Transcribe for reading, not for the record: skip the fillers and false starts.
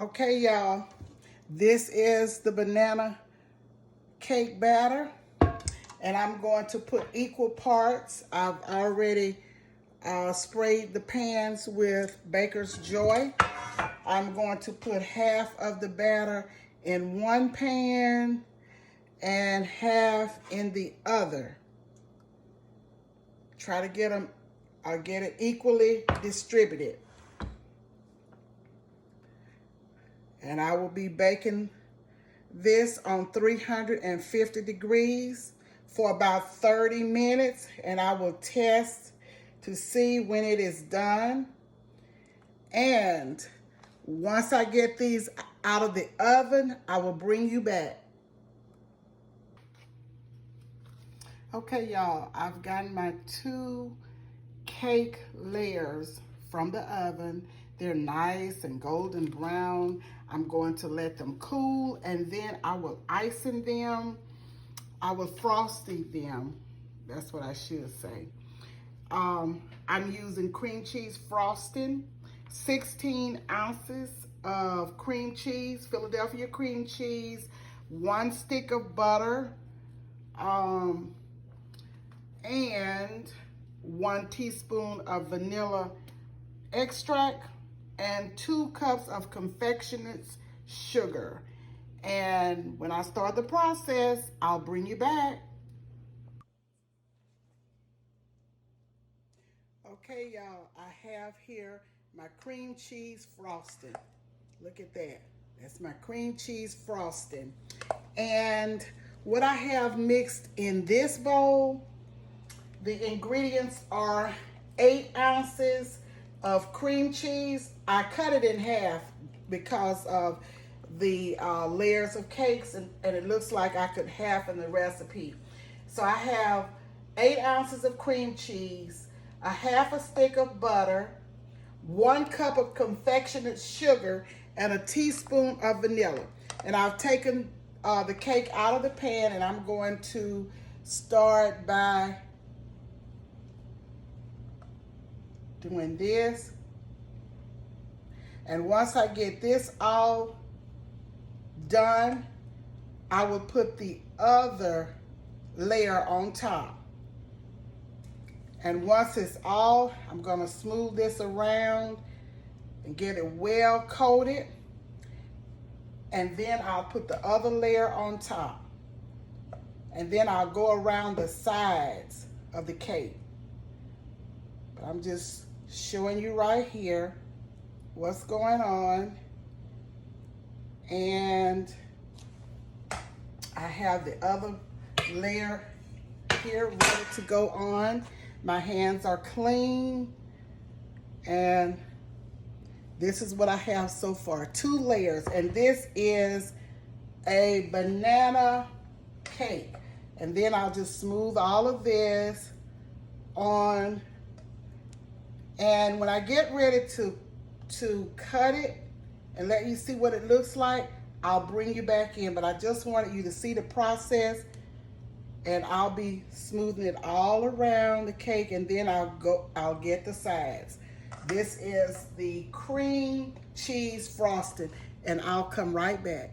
Okay, y'all, this is the banana cake batter, and I'm going to put equal parts. I've already sprayed the pans with Baker's Joy. I'm going to put half of the batter in one pan and half in the other. Try to get it equally distributed. And I will be baking this on 350 degrees for about 30 minutes, and I will test to see when it is done. And once I get these out of the oven, I will bring you back. Okay, y'all, I've gotten my 2 cake layers from the oven. They're nice and golden brown. I'm going to let them cool, and then I will icing them. I will frosty them. That's what I should say. I'm using cream cheese frosting, 16 ounces of cream cheese, Philadelphia cream cheese, 1 stick of butter, and 1 teaspoon of vanilla extract, and 2 cups of confectionate sugar. And when I start the process, I'll bring you back. Okay, y'all, I have here my cream cheese frosting. Look at that. That's my cream cheese frosting. And what I have mixed in this bowl, the ingredients are 8 ounces of cream cheese. I cut it in half because of the layers of cakes, and it looks like I could half in the recipe. So I have 8 ounces of cream cheese, a half a stick of butter, 1 cup of confectionate sugar, and a teaspoon of vanilla. And I've taken the cake out of the pan, and I'm going to start by doing this. And once I get this all done, I will put the other layer on top. And once it's all, I'm gonna smooth this around and get it well coated. And then I'll put the other layer on top. And then I'll go around the sides of the cake. But I'm just showing you right here what's going on. And I have the other layer here ready to go on. My hands are clean, and this is what I have so far, 2 layers, and this is a banana cake. And then I'll just smooth all of this on, and when I get ready to cut it and let you see what it looks like, I'll bring you back in. But I just wanted you to see the process, and I'll be smoothing it all around the cake, and then I'll get the sides. This is the cream cheese frosting, and I'll come right back.